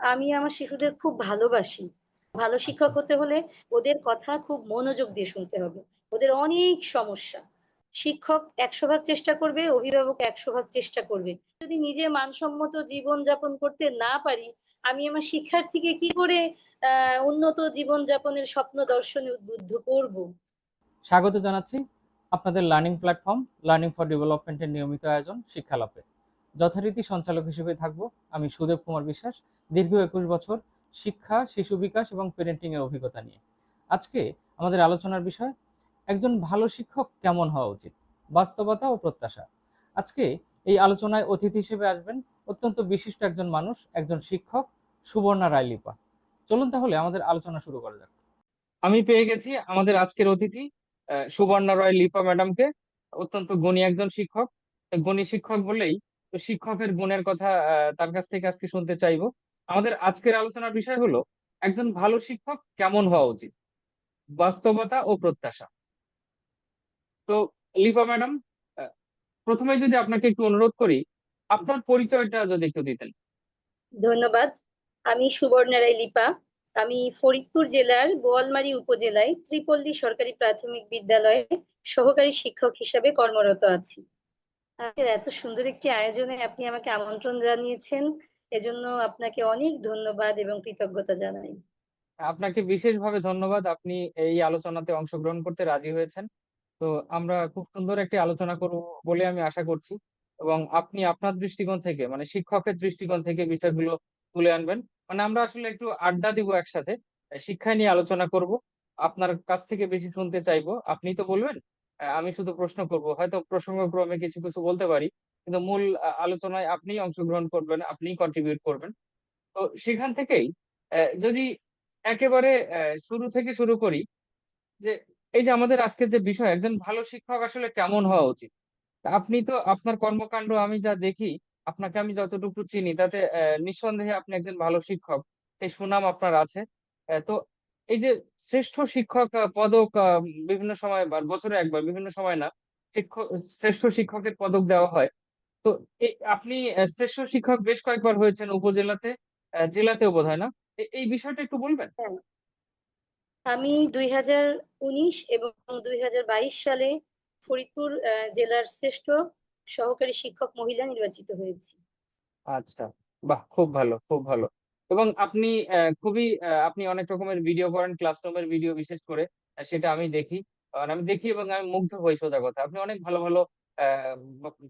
আমি আমার শিশুদের খুব ভালোবাসি। ভালো আচ্ছা। শিক্ষক হতে হলে ওদের কথা খুব মনোযোগ দিয়ে শুনতে হবে। ওদের অনেক সমস্যা। শিক্ষক ১০০ ভাগ চেষ্টা করবে, অভিভাবক ১০০ ভাগ চেষ্টা করবে। যদি নিজে মানসম্মত জীবনযাপন করতে না পারি, আমি আমার শিক্ষার্থীকে কি করে আ উন্নত জীবনযাপনের স্বপ্ন দর্শনে উদ্বুদ্ধ করব? স্বাগত জানাচ্ছি আপনাদের লার্নিং প্ল্যাটফর্ম লার্নিং ফর ডেভেলপমেন্টের নিয়মিত আয়োজন শিক্ষালাপে। যথারীতি সঞ্চালক হিসেবে থাকব আমি সুদেব কুমার বিশ্বাস, দীর্ঘ ২১ বছর শিক্ষা, শিশু বিকাশ এবং পেরেন্টিং এর অভিজ্ঞতা নিয়ে। আজকে আমাদের আলোচনার বিষয় একজন ভালো শিক্ষক কেমন হওয়া উচিত, বাস্তবতা ও প্রত্যাশা। আজকে এই আলোচনায় অতিথি হিসেবে আসবেন অত্যন্ত বিশিষ্ট একজন মানুষ, একজন শিক্ষক, সুবর্ণা রায় লিপা। চলুন তাহলে আমাদের আলোচনা শুরু করা যাক। আমি পেয়ে গেছি আমাদের আজকের অতিথি সুবর্ণা রয় লিপা ম্যাডামকে। অত্যন্ত গুণী একজন শিক্ষক। গুণী শিক্ষক বলেই তো শিক্ষকের গুণের কথা তার কাছ থেকে আজকে শুনতে চাইবো। আমাদের আজকের আলোচনার বিষয় হলো একজন ভালো শিক্ষক কেমন হওয়া উচিত, বাস্তবতা ও প্রত্যাশা। তো লিপা ম্যাডাম, প্রথমে যদি আপনাকে একটু অনুরোধ করি, আপনার পরিচয়টা যদি একটু দিতেন। ধন্যবাদ। আমি সুবর্ণা রায় লিপা। আমি ফরিদপুর জেলার বোয়ালমারী উপজেলায় ত্রিপল্লী সরকারি প্রাথমিক বিদ্যালয়ে সহকারী শিক্ষক হিসাবে কর্মরত আছি। আজকের এত সুন্দর একটি আয়োজনে আপনি আমাকে আমন্ত্রণ জানিয়েছেন। এজন্য আপনাকে অনেক ধন্যবাদ এবং কৃতজ্ঞতা জানাই। আপনাকে বিশেষভাবে ধন্যবাদ, আপনি এই আলোচনাতে অংশগ্রহণ করতে রাজি হয়েছেন। তো আমরা খুব সুন্দর একটি আলোচনা করব বলে আমি আশা করছি, এবং আপনি আপনার দৃষ্টিকোণ থেকে মানে শিক্ষকের দৃষ্টিকোণ থেকে বিষয়গুলো তুলে আনবেন। মানে আমরা আসলে একটু আড্ডা দিব একসাথে, শিক্ষা নিয়ে আলোচনা করব। আপনার কাছ থেকে বেশি শুনতে চাইবো, আপনি তো বলবেন, আমি শুধু প্রশ্ন করব, হয়তো প্রসঙ্গক্রমে কিছু কিছু বলতে পারি, কিন্তু মূল আলোচনায় আপনিই অংশগ্রহণ করবেন, আপনিই কন্ট্রিবিউট করবেন। তো সেখান থেকেই যদি একেবারে শুরু থেকে শুরু করি, যে এই যে আমাদের আজকের যে বিষয় একজন ভালো শিক্ষক আসলে কেমন হওয়া উচিত। তা আপনি তো আপনার কর্মকাণ্ড আমি যা দেখি, আপনাকে আমি যতটুকু চিনি তাতে নিঃসন্দেহে আপনি একজন ভালো শিক্ষক, সেই সুনাম আপনার আছে। তো এই যে শ্রেষ্ঠ শিক্ষক পদক বিভিন্ন সময় বা বছরে একবার বিভিন্ন সময় না, শিক্ষক শ্রেষ্ঠ শিক্ষকের পদক দেওয়া হয়। তো আপনি শ্রেষ্ঠ শিক্ষক বেশ কয়েকবার হয়েছেন উপজেলাতে, জেলাতেও বোধহয় না। এই বিষয়টা একটু বলবেন। হ্যাঁ, আমি ২০১৯ এবং ২০২২ সালে ফরিদপুর জেলার শ্রেষ্ঠ সহকারী শিক্ষক মহিলা নির্বাচিত হয়েছি। আচ্ছা, বাহ, খুব ভালো, খুব ভালো। এবং আপনি খুবই আপনি অনেক রকমের ভিডিও করেন, ক্লাসরুমের ভিডিও বিশেষ করে, সেটা আমি দেখি। আর আমি দেখি এবং আমি মুগ্ধ হই, সোজা কথা। আপনি অনেক ভালো ভালো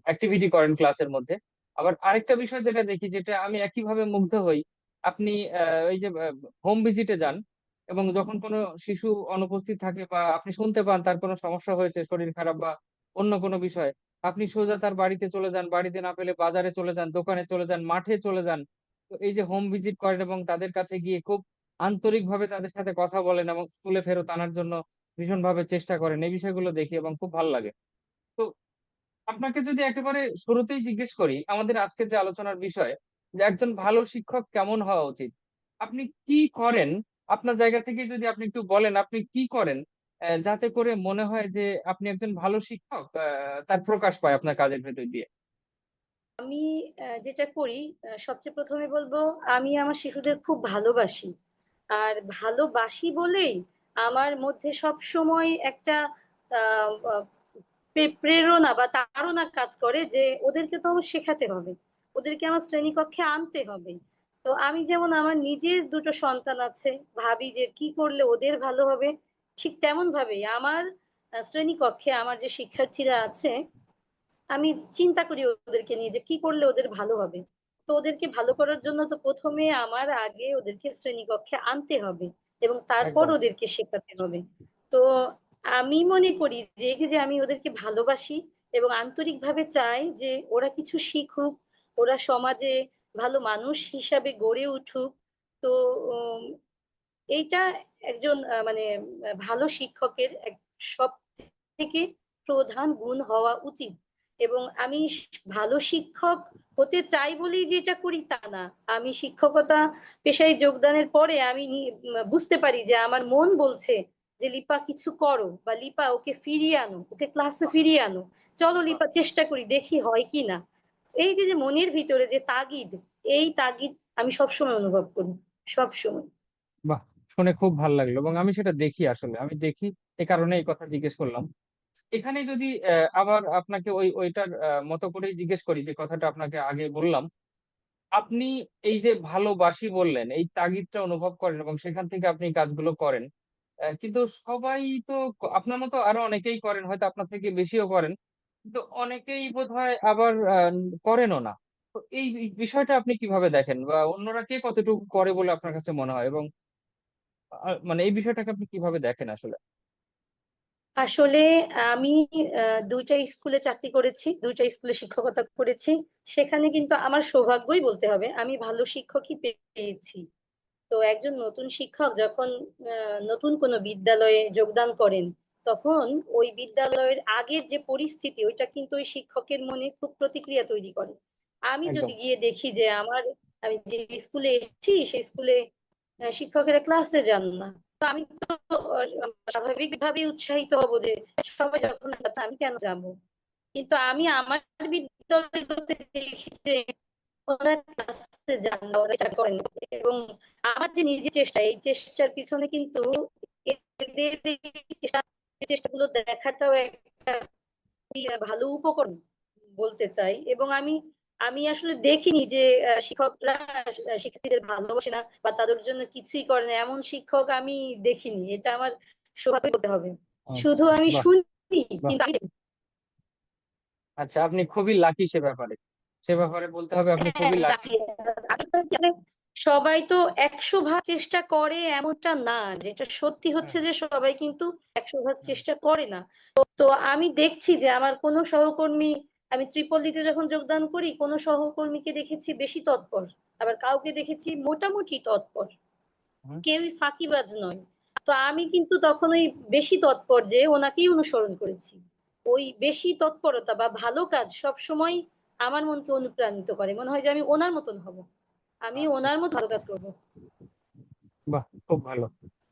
অ্যাক্টিভিটি করেন ক্লাসের মধ্যে। আবার আরেকটা বিষয় যেটা দেখি, যেটা আমি একইভাবে মুগ্ধ হই, আপনি এই যে হোম ভিজিটে যান, এবং যখন কোনো শিশু অনুপস্থিত থাকে বা আপনি শুনতে পান তার কোনো সমস্যা হয়েছে, শরীর খারাপ বা অন্য কোনো বিষয়, আপনি সোজা তার বাড়িতে চলে যান, বাড়িতে না পেলে বাজারে চলে যান, দোকানে চলে যান, মাঠে চলে যান। তো এই যে হোম ভিজিট করেন এবং তাদের কাছে গিয়ে খুব আন্তরিকভাবে তাদের সাথে কথা বলেন এবং স্কুলে ফেরত আনার জন্য ভীষণভাবে চেষ্টা করেন। এই বিষয়গুলো দেখি এবং খুব ভালো লাগে। তো আপনাকে যদি একেবারে শুরুতেই জিজ্ঞেস করি, আমাদের আজকের যে আলোচনার বিষয়, যে একজন ভালো শিক্ষক কেমন হওয়া উচিত, আপনি কি করেন? আপনার জায়গা থেকে যদি আপনি একটু বলেন, আপনি কি করেন যাতে করে মনে হয় যে আপনি একজন ভালো শিক্ষক, তার প্রকাশ পায় আপনার কাজের ভেতর দিয়ে? আমি যেটা করি, সবচেয়ে ১ম এ বলব, আমি আমার শিশুদের খুব ভালোবাসি। আর ভালোবাসি বলেই আমার মধ্যে সবসময় একটা আ আ প্রেরণা বা তাড়না কাজ করে যে ওদেরকে তো আমার শেখাতে হবে। ওদেরকে আমার শ্রেণীকক্ষে আনতে হবে। তো আমি যেমন আমার নিজের ২ টো সন্তান আছে, ভাবি যে কি করলে ওদের ভালো হবে, ঠিক তেমন ভাবেই আমার শ্রেণীকক্ষে আমার যে শিক্ষার্থীরা আছে, আমি চিন্তা করি ওদেরকে নিয়ে যে কি করলে ওদের ভালো হবে। তো ওদেরকে ভালো করার জন্য তো ১ম এ আমার আগে ওদেরকে শ্রেণীকক্ষে আনতে হবে এবং তারপর একদম। ওদেরকে শেখাতে হবে। তো আমি মনে করি যে এই যে আমি ওদেরকে ভালোবাসি এবং আন্তরিকভাবে চাই যে ওরা কিছু শিখুক, ওরা সমাজে ভালো মানুষ হিসাবে গড়ে উঠুক। তো উম এইটা একজন মানে ভালো শিক্ষকের সবথেকে প্রধান গুণ হওয়া উচিত। এবং আমি ভালো শিক্ষক হতে চাই বলেই যে এটা করি তা না। আমি শিক্ষকতা পেশায় যোগদানের পরে আমি বুঝতে পারি যে আমার মন বলছে যে, "লিপা কিছু করো" বা "লিপা ওকে ফিরিয়ে আনো, ওকে ক্লাসে ফিরিয়ে আনো। চলো বাহ! লিপা চেষ্টা করি দেখি হয় কিনা।" এই যে মনের ভিতরে যে তাগিদ, এই তাগিদ আমি সবসময় অনুভব করি, সব সময়। বাহ, শুনে খুব ভালো লাগলো এবং আমি সেটা দেখি, আসলে আমি দেখি, এ কারণে এই কথা জিজ্ঞেস করলাম। এখানে যদি আবার আপনাকে ওইটার মতো করেই জিজ্ঞেস করি যে কথাটা আপনাকে আগে বললাম, আপনি এই যে ভালোবাসি বললেন, এই তাগিদটা অনুভব করেন এবং সেখান থেকে আপনি কাজগুলো করেন। কিন্তু সবাই তো আপনার মতো আরো অনেকেই করেন, হয়তো আপনার থেকে বেশিও করেন, কিন্তু অনেকেই বোধহয় আবার করেনও না। তো এই বিষয়টা আপনি কিভাবে দেখেন, বা অন্যরা কে কতটুকু করে বলে আপনার কাছে মনে হয়, এবং মানে এই বিষয়টাকে আপনি কিভাবে দেখেন আসলে? আসলে আমি দুইটা স্কুলে চাকরি করেছি, দুইটা স্কুলে শিক্ষকতা করেছি। সেখানে কিন্তু আমার সৌভাগ্যই বলতে হবে, আমি ভালো শিক্ষকই পেয়েছি। তো একজন নতুন শিক্ষক যখন নতুন কোনো বিদ্যালয়ে যোগদান করেন, তখন ওই বিদ্যালয়ের আগের যে পরিস্থিতি, ওইটা কিন্তু ওই শিক্ষকের মনে খুব প্রতিক্রিয়া তৈরি করে। আমি একদম। যদি গিয়ে দেখি যে আমি যে স্কুলে এসেছি সেই স্কুলে শিক্ষকেরা ক্লাসে যান না, তো আমি তো স্বাভাবিকভাবেই উৎসাহিত হব যে সবাই যখন যাচ্ছে আমি কেন যাব। কিন্তু আমি আমার বিদ্যালয়গুলোতে দেখি যে ওরা ক্লাসে যান না, ওরা এটা করেন না। এবং আমার যে নিজের চেষ্টা, এই চেষ্টার পিছনে কিন্তু এদের এই চেষ্টাগুলো দেখাটাও একটা ভালো উপকরণ বলতে চাই। এবং আমি আমি আসলে দেখিনি যে শিক্ষকরা শিক্ষার্থীদের ভালোবাসে না বা তাদের জন্য কিছুই করে না, এমন শিক্ষক আমি দেখিনি। এটা আমার সৌভাগ্য বলতে হবে। আহ, শুধু আমি বাহ। শুনি, বাহ। কিন্তু আমি দেখিনি। আচ্ছা, আপনি খুবই লাকি সে ব্যাপারে, সে ব্যাপারে বলতে হবে আপনি হ্যাঁ, খুবই লাকি। লাকি। সবাই তো 100 ভাগ চেষ্টা করে এমনটা না, যেটা সত্যি হচ্ছে যে সবাই কিন্তু 100 ভাগ চেষ্টা করে না। তো আমি দেখছি যে আমার কোনো সহকর্মী, আমি ত্রিপল্লীতে যখন যোগদান করি, কোনো সহকর্মীকে দেখেছি বেশি তৎপর, আবার কাউকে দেখেছি মোটামুটি তৎপর, কেউই ফাঁকিবাজ নয়। তো আমি কিন্তু তখন ওই বেশি তৎপর যে ওনাকেই অনুসরণ করেছি। ওই বেশি তৎপরতা বা ভালো কাজ সব সময় আমার মনকে অনুপ্রাণিত করে, মনে হয় যে আমি ওনার মতন হব, আমি আচ্ছা। ওনার মতো ভালো কাজ করবো। বাহ, খুব ভালো।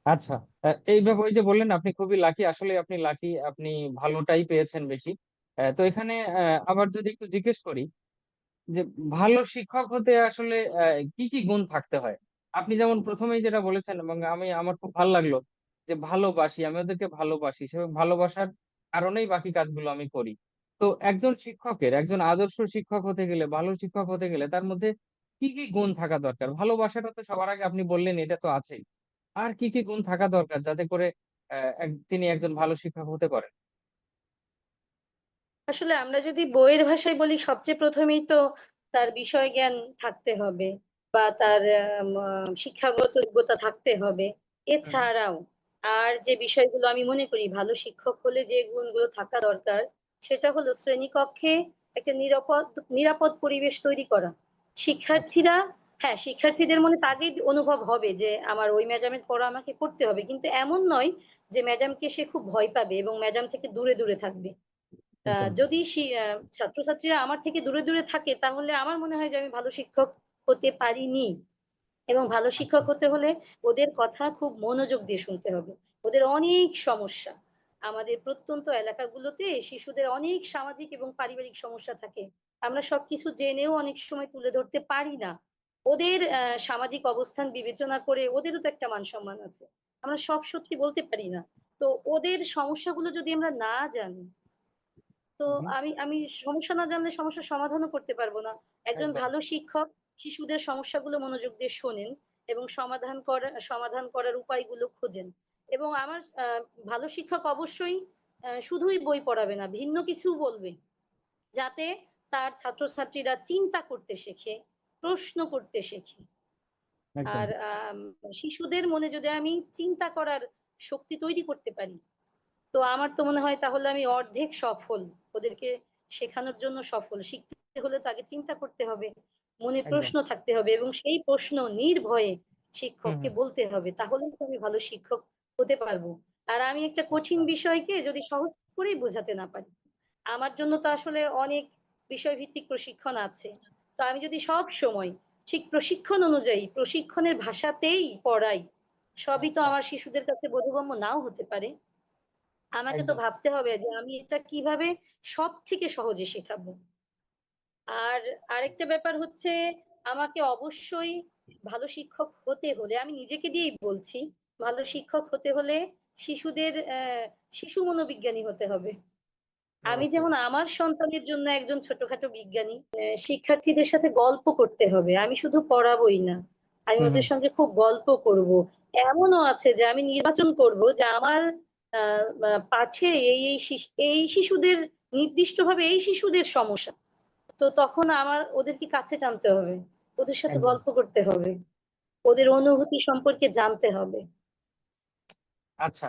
আচ্ছা, এইভাবে ওই যে বললেন আপনি খুবই লাকি, আসলে আপনি লাকি, আপনি ভালোটাই পেয়েছেন বেশি। তো এখানে আবার যদি একটু জিজ্ঞেস করি যে ভালো শিক্ষক হতে আসলে কি কি গুণ থাকতে হয়? আপনি যেমন প্রথমেই যেটা বলেছেন, এবং আমার খুব ভালো লাগলো যে ভালোবাসি, আমি ওদেরকে ভালোবাসি, সে ভালোবাসার কারণেই বাকি কাজগুলো আমি করি। তো একজন শিক্ষকের, একজন আদর্শ শিক্ষক হতে গেলে, ভালো শিক্ষক হতে গেলে তার মধ্যে কি কি গুণ থাকা দরকার? ভালোবাসাটা তো সবার আগে আপনি বললেন, এটা তো আছেই। আর কি কি গুণ থাকা দরকার যাতে করে তিনি একজন ভালো শিক্ষক হতে পারেন? আসলে আমরা যদি বইয়ের ভাষায় বলি, সবচেয়ে প্রথমেই তো তার বিষয় জ্ঞান থাকতে হবে, বা তার শিক্ষাগত যোগ্যতা থাকতে হবে। হুম। এছাড়াও আর যে বিষয়গুলো আমি মনে করি ভালো শিক্ষক হলে যে গুণগুলো থাকা দরকার, সেটা হলো শ্রেণীকক্ষে একটা নিরাপদ নিরাপদ পরিবেশ তৈরি করা। আচ্ছা। শিক্ষার্থীরা, হ্যাঁ, শিক্ষার্থীদের মনে তাগিদ অনুভব হবে যে আমার ওই ম্যাডামের পড়া আমাকে করতে হবে, কিন্তু এমন নয় যে ম্যাডামকে সে খুব ভয় পাবে এবং ম্যাডাম থেকে দূরে দূরে থাকবে। একদম। যদি ছাত্রছাত্রীরা আমার থেকে দূরে দূরে থাকে, তাহলে আমার মনে হয় যে আমি ভালো শিক্ষক হতে পারিনি। এবং ভালো আচ্ছা। শিক্ষক হতে হলে ওদের কথা খুব মনোযোগ দিয়ে শুনতে হবে। ওদের অনেক সমস্যা, আমাদের প্রত্যন্ত এলাকাগুলোতে শিশুদের অনেক সামাজিক এবং পারিবারিক সমস্যা থাকে। আমরা সবকিছু জেনেও অনেক সময় তুলে ধরতে পারি না। ওদের সামাজিক অবস্থান বিবেচনা করে ওদেরও তো একটা মান সম্মান আছে, আমরা সব সত্যি বলতে পারি না। তো ওদের সমস্যাগুলো যদি আমরা না জানি, তো হুম। আমি আমি সমস্যা না জানলে সমস্যার সমাধানও করতে পারবো না। একজন একদম। ভালো শিক্ষক শিশুদের সমস্যাগুলো মনোযোগ দিয়ে শোনেন এবং সমাধান করার উপায়গুলো খোঁজেন। এবং আমার ভালো শিক্ষক অবশ্যই শুধুই বই পড়াবে না, ভিন্ন কিছু বলবে, যাতে তার ছাত্রছাত্রীরা চিন্তা করতে শেখে, প্রশ্ন করতে শেখে। একদম। আর শিশুদের মনে যদি আমি চিন্তা করার শক্তি তৈরি করতে পারি, তো আমার তো মনে হয় তাহলে আমি অর্ধেক সফল। ওদেরকে শেখানোর জন্য সফল। শিখতে হলে তো আগে চিন্তা করতে হবে, মনে একদম। প্রশ্ন থাকতে হবে এবং সেই প্রশ্ন নির্ভয়ে হুম শিক্ষককে হুম। বলতে হবে, তাহলেই তো আমি ভালো শিক্ষক হতে পারবো। আর আমি একটা কঠিন আচ্ছা। বিষয়কে যদি সহজ করেই বোঝাতে না পারি, আমার জন্য তো আসলে অনেক বিষয়ভিত্তিক প্রশিক্ষণ আছে। তো আমি যদি সব সময় ঠিক প্রশিক্ষণ অনুযায়ী প্রশিক্ষণের ভাষাতেই পড়াই, সবই তো আচ্ছা। আমার শিশুদের কাছে বোধগম্য নাও হতে পারে। আমাকে তো একদম। ভাবতে হবে যে আমি এটা কিভাবে সব থেকে সহজে শেখাবো। আর আরেকটা ব্যাপার হচ্ছে, আমাকে অবশ্যই ভালো শিক্ষক হতে হলে আমি নিজেকে দিয়েই বলছি, ভালো শিক্ষক হতে হলে শিশুদের শিশু মনোবিজ্ঞানী হতে হবে। আমি ওকে। যেমন আমার সন্তানের জন্য একজন ছোটখাটো বিজ্ঞানী, শিক্ষার্থীদের সাথে গল্প করতে হবে, আমি শুধু পড়াবোই না, আমি হুম ওদের হুম। সঙ্গে খুব গল্প করব। এমনও আছে যে আমি নির্বাচন করব যে আমার পাঠে এই শিশুদের, নির্দিষ্টভাবে এই শিশুদের সমস্যা, তো তখন আমার ওদেরকে কাছে টানতে হবে, ওদের সাথে একদম। গল্প করতে হবে, ওদের অনুভূতি সম্পর্কে জানতে হবে। আচ্ছা।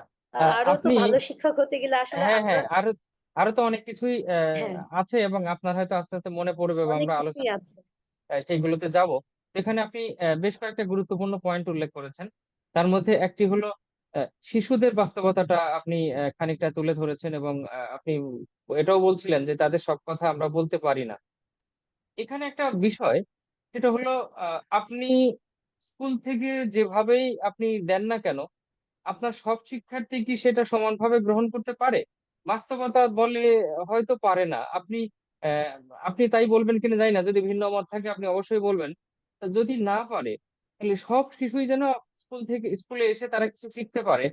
আরো তো আপনি, ভালো শিক্ষক হতে গেলে আসলে হ্যাঁ আমরা, হ্যাঁ, আরো আরো তো অনেক কিছুই হ্যাঁ, আছে, এবং আপনার হয়তো আস্তে আস্তে মনে পড়বে বা অনেক আমরা কিছুই আলোচনা আছে। সেইগুলোতে যাব। এখানে আপনি বেশ কয়েকটা গুরুত্বপূর্ণ পয়েন্ট উল্লেখ করেছেন। তার মধ্যে একটি হলো শিশুদের বাস্তবতাটা আপনি খানিকটা তুলে ধরেছেন, এবং আপনি এটাও বলছিলেন যে তাদের সব কথা আমরা বলতে পারি না। এখানে একটা বিষয়, সেটা হলো আপনি স্কুল থেকে যেভাবেই আপনি দেন না কেন, আপনার সব শিক্ষার্থী কি সেটা সমানভাবে গ্রহণ করতে পারে? বাস্তবতা বলে হয়তো পারে না। অ্যা আপনি তাই বলবেন কিনা জানি না। যদি ভিন্ন মত থাকে আপনি অবশ্যই বলবেন। তো যদি না পারে, তাহলে সব শিশুই যেন স্কুলে এসে তারা কিছু শিখতে পারে।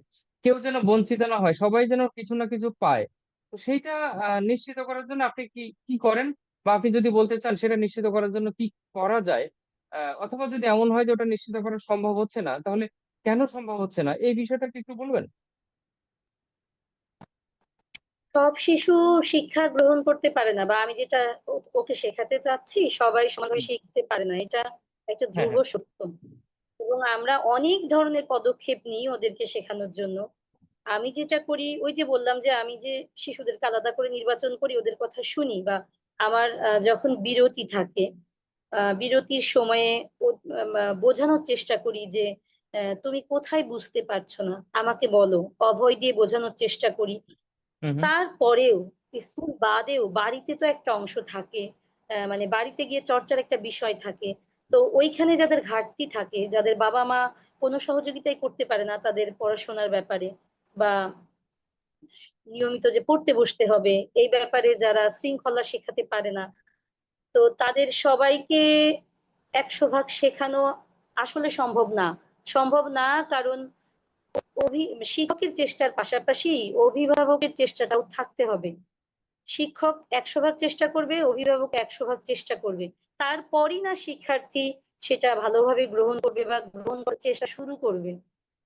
কেউ যেন বঞ্চিত না হয়। সবাই যেন কিছু না কিছু পায়। তো সেইটা নিশ্চিত করার জন্য আপনি কি করেন? বা আপনি যদি বলতে চান সেটা নিশ্চিত করার জন্য কি করা যায়? অথবা যদি এমন হয় যে ওটা নিশ্চিত করা সম্ভব হচ্ছে না, তাহলে কেন সম্ভব হচ্ছে না? এই বিষয়টা কি একটু বলবেন? সব শিশু শিক্ষা গ্রহণ করতে পারে না, বা আমি যেটা ওকে শেখাতে চাচ্ছি সবাই সমানভাবে হুম। শিখতে পারে না, এটা একটা হ্যাঁ, ধ্রুব হ্যাঁ। সত্য। এবং আমরা অনেক ধরনের পদক্ষেপ নিই ওদেরকে শেখানোর জন্য। আমি যেটা করি, ওই যে বললাম যে আমি যে শিশুদেরকে আলাদা করে নির্বাচন করি, ওদের কথা শুনি, বা আমার যখন বিরতি থাকে, বিরতির সময়ে বোঝানোর চেষ্টা করি যে তুমি কোথায় বুঝতে পারছো না আমাকে বলো, অভয় দিয়ে বোঝানোর চেষ্টা করি। হুম, হুম। তারপরেও স্কুল বাদেও বাড়িতে তো একটা অংশ থাকে, মানে বাড়িতে গিয়ে চর্চার একটা বিষয় থাকে। তো ওইখানে যাদের ঘাটতি থাকে, যাদের বাবা মা কোনো সহযোগিতাই করতে পারে না তাদের পড়াশোনার ব্যাপারে, বা নিয়মিত যে পড়তে বসতে হবে এই ব্যাপারে যারা শৃঙ্খলা শেখাতে পারে না, তো তাদের সবাইকে 100 ভাগ শেখানো আসলে সম্ভব না। সম্ভব না, কারণ শিক্ষকের চেষ্টার পাশাপাশি অভিভাবকের চেষ্টাটাও থাকতে হবে। শিক্ষক 100 ভাগ চেষ্টা করবে, অভিভাবক 100 ভাগ চেষ্টা করবে, তারপরই না শিক্ষার্থী সেটা ভালোভাবে গ্রহণ করবে বা গ্রহণ করার চেষ্টা শুরু করবে।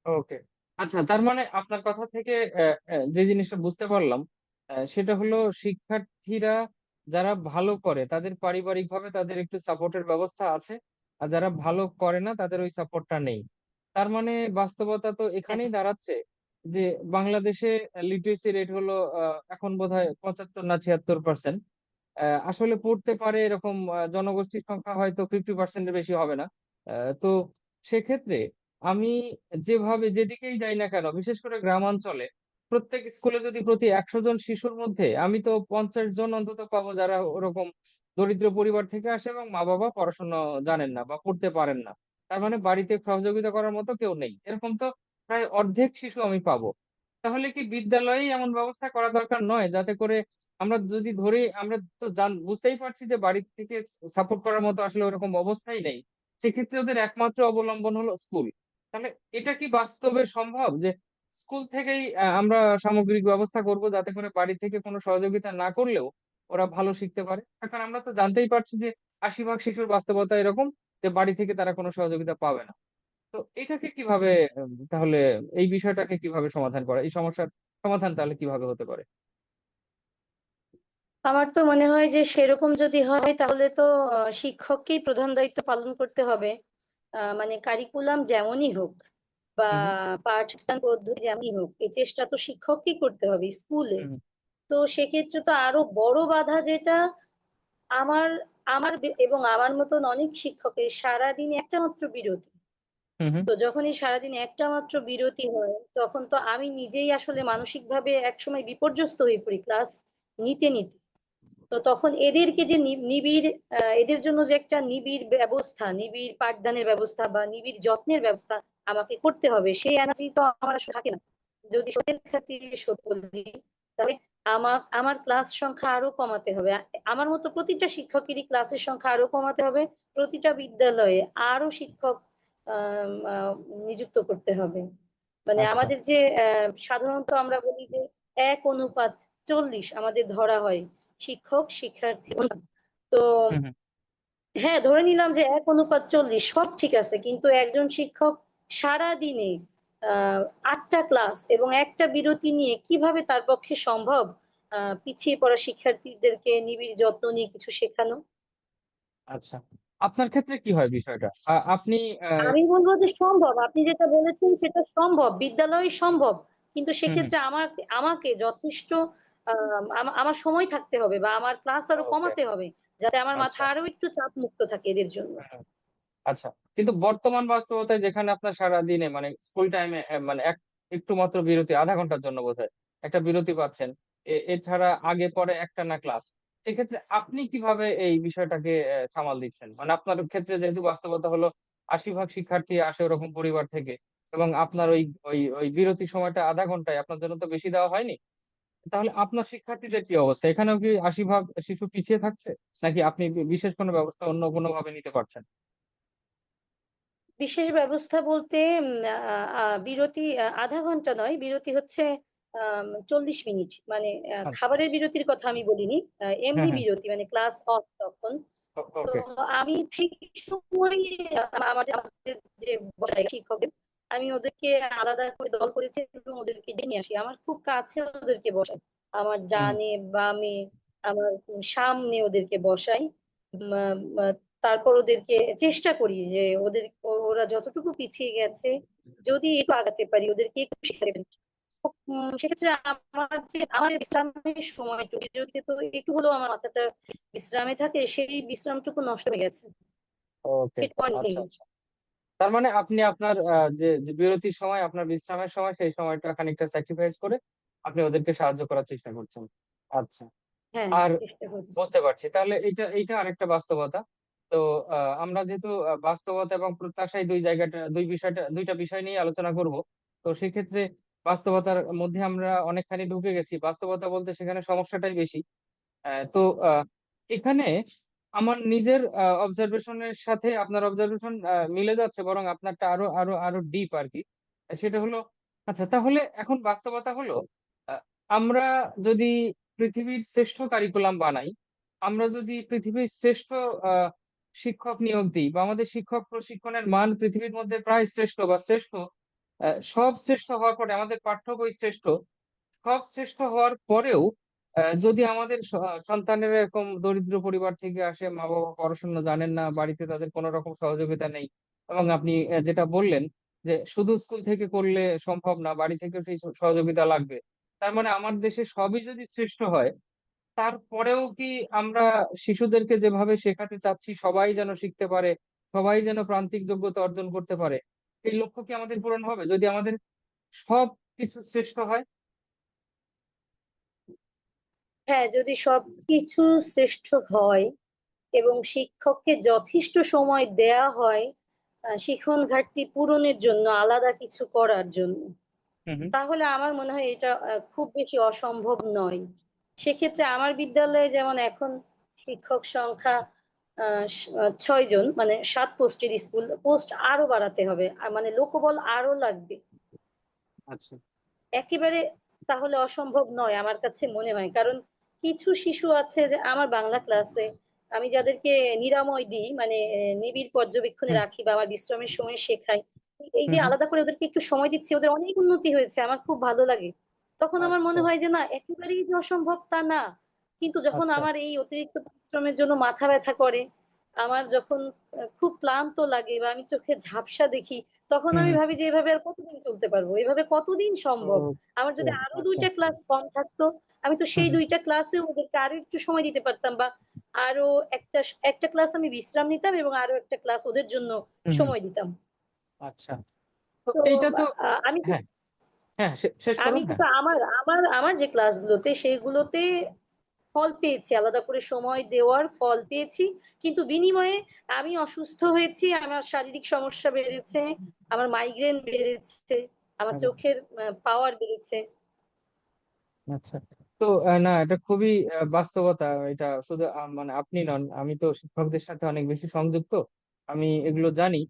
ওকে। আচ্ছা, তার মানে আপনার কথা থেকে যে জিনিসটা বুঝতে পারলাম, সেটা হলো শিক্ষার্থীরা যারা ভালো করে তাদের পারিবারিকভাবে তাদের একটু সাপোর্টের ব্যবস্থা আছে। আর যারা ভালো করে না তাদের ওই সাপোর্টটা নেই। তার মানে বাস্তবতা তো হ্যাঁ, এখানেই দাঁড়াচ্ছে যে বাংলাদেশে লিটারেসি রেট হলো এখন বোধহয় 75 না 76%। আসলে পড়তে পারে এরকম জনগোষ্ঠীর সংখ্যা হয়তো 50% এর বেশি হবে না। তো সেক্ষেত্রে আমি যেদিকেই যাই না কেন, বিশেষ করে গ্রামাঞ্চলে প্রত্যেক স্কুলে যদি প্রতি 100 জন শিশুর মধ্যে আমি তো 50 জন অন্তত পাবো যারা ওরকম দরিদ্র পরিবার থেকে আসে এবং মা বাবা পড়াশোনা জানেন না বা পড়তে পারেন না। তার মানে বাড়িতে সহযোগিতা করার মতো কেউ নেই, এরকম তো প্রায় অর্ধেক শিশু আমি পাবো। তাহলে কি বিদ্যালয়েই এমন ব্যবস্থা করা দরকার নয়, যাতে করে আমরা যদি ধরি, আমরা তো বুঝতেই পারছি যে বাড়ি থেকে সাপোর্ট করার মতো আসলে ওরকম অবস্থাই নেই। সেক্ষেত্রে ওদের একমাত্র অবলম্বন হলো স্কুল। তাহলে এটা কি বাস্তবে সম্ভব যে স্কুল থেকেই আমরা সামগ্রিক ব্যবস্থা করব, যাতে করে বাড়ি থেকে কোনো সহযোগিতা না করলেও ওরা ভালো শিখতে পারে? কারণ আমরা তো জানতেই পারছি যে 80 ভাগ শিশুর বাস্তবতা এরকম যে বাড়ি থেকে তারা কোনো সহযোগিতা পাবে না। তো এটাকে কিভাবে তাহলে এই বিষয়টাকে কিভাবে সমাধান করা, এই সমস্যার সমাধান তাহলে কিভাবে হতে পারে? আমার তো মনে হয় যে সেরকম যদি হয় তাহলে তো শিক্ষককেই প্রধান দায়িত্ব পালন করতে হবে। মানে কারিকুলাম যেমনই হোক বা হুম, হুম, পাঠদান পদ্ধতি যেমনই হোক, এই চেষ্টা তো শিক্ষককেই করতে হবে স্কুলে। হুম, তো সেক্ষেত্রে তো আরো বড় বাধা যেটা, আমার এবং আমার মতন অনেক শিক্ষকের সারাদিন একটা মাত্র বিরতি। হুম, হুম। তো যখন এই সারাদিন একটা মাত্র বিরতি হয়, তখন তো আমি নিজেই আসলে মানসিকভাবে একসময় বিপর্যস্ত হয়ে পড়ি ক্লাস নিতে নিতে। তো তখন এদেরকে যে নিবিড়, এদের জন্য যে একটা নিবিড় ব্যবস্থা, নিবিড় পাঠদানের ব্যবস্থা বা নিবিড় যত্নের ব্যবস্থা আমাকে করতে হবে, সেই এনার্জি তো আমার আসলে থাকে না। যদি সত্যের খাতিরে সত্য বলি, তাহলে আমার ক্লাস সংখ্যা আরো কমাতে হবে। আমার মতো প্রতিটা শিক্ষকেরই ক্লাসের সংখ্যা আরো কমাতে হবে। প্রতিটা বিদ্যালয়ে আরো শিক্ষক আম, আহ, নিযুক্ত করতে হবে। মানে আচ্ছা। আমাদের যে সাধারণত আমরা বলি যে 1:40 আমাদের ধরা হয় শিক্ষক শিক্ষার্থী অনুপাত। তো হুম হুম। হ্যাঁ, ধরে নিলাম যে 1:40 সব ঠিক আছে, কিন্তু একজন শিক্ষক সারা দিনে 8টা ক্লাস এবং একটা বিরতি নিয়ে কিভাবে তার পক্ষে সম্ভব পিছিয়ে পড়া শিক্ষার্থীদেরকে নিবিড় যত্ন নিয়ে কিছু শেখানো? আচ্ছা, আপনার ক্ষেত্রে কি হয় বিষয়টা? আপনি আহ, আমি বলবো যে সম্ভব, আপনি যেটা বলেছেন সেটা সম্ভব, বিদ্যালয়ে সম্ভব, কিন্তু হুম হুম। সেক্ষেত্রে আমাকে যথেষ্ট আমার সময় থাকতে হবে বা আমার ক্লাস আরো ওকে। কমাতে হবে, যাতে আমার মাথা আচ্ছা। আরো একটু চাপ মুক্ত থাকে এদের জন্য। হুম। আচ্ছা, কিন্তু বর্তমান বাস্তবতায় যেখানে আপনার সারা দিনে মানে স্কুল টাইমে মানে একটু মাত্র বিরতি, আধা ঘন্টার জন্য বোধহয় একটা বিরতি পাচ্ছেন, এছাড়া আগে পরে একটানা ক্লাস, সেক্ষেত্রে আপনি কিভাবে এই বিষয়টাকে সামাল দিচ্ছেন? মানে আপনার ক্ষেত্রে যেহেতু বাস্তবতা হলো 80% শিক্ষার্থী আসে ওরকম পরিবার থেকে, এবং আপনার ওই ওই ওই বিরতি সময়টা আধা ঘন্টায় আপনার জন্য তো বেশি দেওয়া হয়নি, তাহলে আপনার শিক্ষার্থীদের কি অবস্থা? এখানেও কি 80% শিশু পিছিয়ে থাকছে, নাকি আপনি বিশেষ কোনো ব্যবস্থা অন্য কোনো ভাবে নিতে পারছেন? বিশেষ ব্যবস্থা বলতে বিরতি আধা ঘন্টা নয়, বিরতি হচ্ছে 40 মিনিট, মানে আচ্ছা খাবারের আচ্ছা। বিরতির কথা আমি বলিনি, হ্যাঁ এমনি হ্যাঁ। বিরতি মানে ক্লাস অফ তখন। তো ওকে। আমি ঠিক সময় আমাদের যে বসাই শিক্ষকদের, আমি ওদেরকে আলাদা করে দল করেছি এবং ওদেরকে ডেকে নিয়ে আসি, আমার খুব কাছে ওদেরকে বসাই, আমার হুম। ডানে বামে, আমার সামনে ওদেরকে বসাই। উম, আহ, তারপর ওদেরকে চেষ্টা করি যে ওরা যতটুকু পিছিয়ে গেছে যদি একটু আগাতে পারি, ওদেরকে একটু শেখাতে পারি। সেক্ষেত্রে আমার বিশ্রামের সময়টুকু বিরতিতে তো একটু হলেও আমার মাথাটা বিশ্রামে থাকে, সেই বিশ্রামটুকু নষ্ট হয়ে গেছে, ওকে। সেটা আর নেই। আচ্ছা আচ্ছা। তার মানে আপনি আপনার যে বিরতির সময়, আপনার বিশ্রামের সময়, সেই সময়টা খানিকটা স্যাক্রিফাইস করে আপনি ওদেরকে সাহায্য করার চেষ্টা করছেন। আচ্ছা। হ্যাঁ, আর চেষ্টা করছি। বুঝতে পারছি, তাহলে এইটা আরেকটা বাস্তবতা। তো আমরা যেহেতু বাস্তবতা এবং প্রত্যাশায় দুই বিষয়টা, দুইটা বিষয় নিয়ে আলোচনা করব, তো সেক্ষেত্রে বাস্তবতার মধ্যে আমরা অনেকখানি ঢুকে গেছি। বাস্তবতা বলতে সেখানে সমস্যাটাই বেশি। তো এখানে আমার নিজের অবজারভেশনের সাথে আপনার অবজারভেশন মিলে যাচ্ছে, বরং আপনারটা আরো আরো আরো ডিপ আর কি। সেটা হলো, আচ্ছা তাহলে এখন বাস্তবতা হলো, আহ, আমরা যদি পৃথিবীর শ্রেষ্ঠ কারিকুলাম বানাই, আমরা যদি পৃথিবীর শ্রেষ্ঠ আহ, শিক্ষক নিয়োগ দিই, বা আমাদের শিক্ষক প্রশিক্ষণের মান পৃথিবীর মধ্যে প্রায় শ্রেষ্ঠ বা শ্রেষ্ঠ, সব শ্রেষ্ঠ হওয়ার পরে আমাদের পাঠ্য বই শ্রেষ্ঠ, সব শ্রেষ্ঠ হওয়ার পরেও যদি আমাদের সন্তানেরা এরকম দরিদ্র পরিবার থেকে আসে, মা বাবা পড়াশোনা জানেন না, বাড়িতে তাদের কোনো রকম সহযোগিতা নেই, এবং আপনি যেটা বললেন যে শুধু স্কুল থেকে করলে সম্ভব না, বাড়ি থেকে সেই সহযোগিতা লাগবে, তার মানে আমার দেশে সবই যদি শ্রেষ্ঠ হয়, তারপরেও কি আমরা শিশুদেরকে যেভাবে শেখাতে চাচ্ছি সবাই যেন শিখতে পারে, সবাই যেন প্রান্তিক যোগ্যতা অর্জন করতে পারে, এই লক্ষ্য কি আমাদের পূরণ হবে যদি আমাদের সব কিছু শ্রেষ্ঠ হয়? হ্যাঁ, যদি সবকিছু শ্রেষ্ঠ হয় এবং শিক্ষককে যথেষ্ট সময় দেয়া হয় শিখন ঘাটতি পূরণের জন্য, আলাদা কিছু করার জন্য, হুম হুম। তাহলে আমার মনে হয় এটা খুব বেশি অসম্ভব নয়। সেক্ষেত্রে আমার বিদ্যালয়ে যেমন এখন শিক্ষক সংখ্যা 6 জন, মানে 7 পোস্টের স্কুল, পোস্ট আরো বাড়াতে হবে, আর মানে লোকবল আরো লাগবে আচ্ছা। একেবারে, তাহলে অসম্ভব নয় আমার কাছে মনে হয়। কারণ কিছু শিশু আছে যে আমার বাংলা ক্লাসে আমি যাদেরকে নিরাময় দিই, মানে নিবিড় পর্যবেক্ষণে হুম রাখি বা আমার বিশ্রামের সময় শেখাই, এই হুম যে হুম। আলাদা করে ওদেরকে একটু সময় দিচ্ছি, ওদের অনেক উন্নতি হয়েছে, আমার খুব ভালো লাগে। তখন আমার আচ্ছা মনে হয় যে না, একেবারেই যে অসম্ভব তা না। কিন্তু যখন আচ্ছা। আমার এই অতিরিক্ত পরিশ্রমের জন্য মাথা ব্যথা করে, আমার যখন খুব ক্লান্ত লাগে বা আমি চোখে ঝাপসা দেখি, তখন হুম আমি হুম। ভাবি যে এভাবে আর কতদিন চলতে পারবো, এভাবে কতদিন সম্ভব। আমার ওকে। যদি আরো আচ্ছা। 2টা ক্লাস কম থাকতো, আমি তো হুম সেই হুম। 2টা ক্লাসে ওদেরকে আরো একটু সময় দিতে পারতাম, বা আরো একটা একটা ক্লাস আমি বিশ্রাম নিতাম এবং আরো একটা ক্লাস ওদের জন্য হুম হুম। সময় দিতাম। আচ্ছা। তো তো এইটা তো, আমি হ্যাঁ হ্যাঁ, শেষ আমি করুন, হ্যাঁ। কিন্তু আমার আমার আমার যে ক্লাসগুলোতে সেইগুলোতে ফল পেয়েছি, আলাদা করে সময় দেওয়ার ফল পেয়েছি, কিন্তু বিনিময়ে আমি অসুস্থ হয়েছি, আমার শারীরিক সমস্যা বেড়েছে, আমার মাইগ্রেন বেড়েছে, আমার আরে, চোখের পাওয়ার বেড়েছে। আচ্ছা। তো না, এটা খুবই বাস্তবতা। এটা শুধু মানে আপনি নন, আমি তো শিক্ষকদের সাথে অনেক বেশি সংযুক্ত, আমি এগুলো জানি।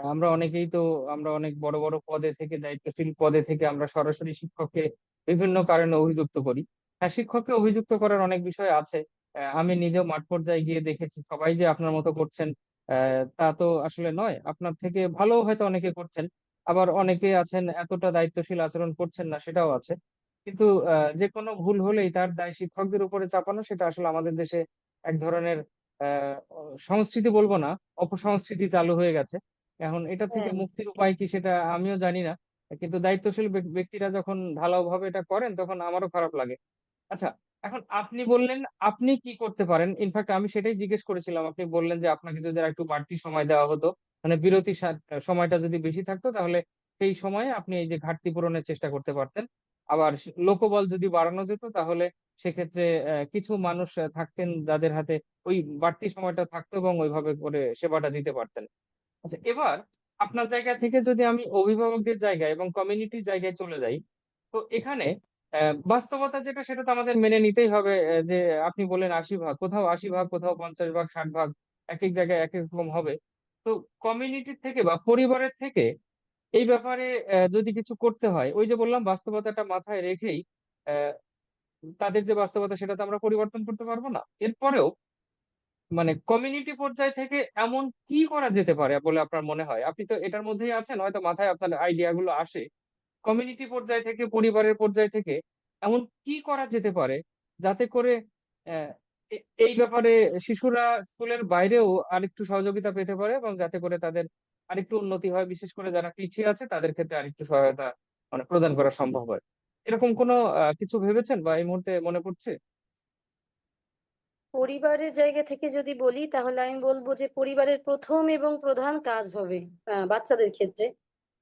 আমরা অনেকেই তো, আমরা অনেক বড় বড় পদে থেকে, দায়িত্বশীল পদে থেকে আমরা সরাসরি শিক্ষককে বিভিন্ন কারণে অভিযুক্ত করি। হ্যাঁ, শিক্ষককে অভিযুক্ত করার অনেক বিষয় আছে। আমি নিজেও মাঠ পর্যায়ে গিয়ে দেখেছি সবাই যে আপনার মতো করছেন তা তো আসলে নয়। আপনার থেকে ভালো হয়তো অনেকে করছেন, আবার অনেকে আছেন এতটা দায়িত্বশীল আচরণ করছেন না, সেটাও আছে। কিন্তু যে কোনো ভুল হলেই তার দায় শিক্ষকদের উপরে চাপানো, সেটা আসলে আমাদের দেশে এক ধরনের সংস্কৃতি বলবো না, অপসংস্কৃতি চালু হয়ে গেছে। এখন এটা থেকে হ্যাঁ। মুক্তির উপায় কি সেটা আমিও জানি না। কিন্তু দায়িত্বশীল ব্যক্তিরা যখন ঢালাওভাবে এটা করেন তখন আমারও খারাপ লাগে। আচ্ছা, এখন আপনি বললেন আপনি কি করতে পারেন, ইনফ্যাক্ট আমি সেটাই জিজ্ঞেস করেছিলাম। আপনি বললেন যে আপনাকে যদি আর একটু বাড়তি সময় দেওয়া হতো, মানে বিরতি সময়টা যদি বেশি থাকতো, তাহলে সেই সময়ে আপনি এই যে ঘাটতি পূরণের চেষ্টা করতে পারতেন। আবার লোকবল যদি বাড়ানো যেত, তাহলে সেক্ষেত্রে কিছু মানুষ থাকতেন যাদের হাতে ওই বাড়তি সময়টা থাকতো এবং ওইভাবে করে সেবাটা দিতে পারতেন। আচ্ছা, এবার আপনার জায়গা থেকে যদি আমি অভিভাবকদের জায়গায় এবং কমিউনিটির জায়গায় চলে যাই, তো এখানে বাস্তবতা যেটা সেটা তো আমাদের মেনে নিতেই হবে। যে আপনি বললেন 80 ভাগ, কোথাও 80 ভাগ, কোথাও 50 ভাগ, 60 ভাগ, এক এক জায়গায় এক এক রকম হবে। তো কমিউনিটির থেকে বা পরিবারের থেকে এই ব্যাপারে যদি কিছু করতে হয়, ওই যে বললাম বাস্তবতাটা মাথায় রেখেই, আহ, তাদের যে বাস্তবতা সেটা তো আমরা পরিবর্তন করতে পারবো না। এরপরেও মানে কমিউনিটি পর্যায় থেকে এমন কি করা যেতে পারে বলে আপনার মনে হয়? আপনি তো এটার মধ্যেই আছেন, হয়তো মাথায় আপনার আইডিয়া গুলো আসে। কমিউনিটি পর্যায় থেকে, পরিবারের পর্যায় থেকে এমন কি করা যেতে পারে যাতে করে আহ, এই ব্যাপারে শিশুরা স্কুলের বাইরেও আরেকটু সহযোগিতা পেতে পারে, এবং যাতে করে তাদের আরেকটু উন্নতি হয়, বিশেষ করে যারা পিছিয়ে আছে তাদের ক্ষেত্রে আরেকটু সহায়তা মানে প্রদান করা সম্ভব হয়। এরকম কোনো কিছু ভেবেছেন বা এই মুহূর্তে মনে পড়ছে? পরিবারের জায়গা থেকে যদি বলি তাহলে আমি বলবো যে পরিবারের প্রথম এবং প্রধান কাজ হবে বাচ্চাদের ক্ষেত্রে,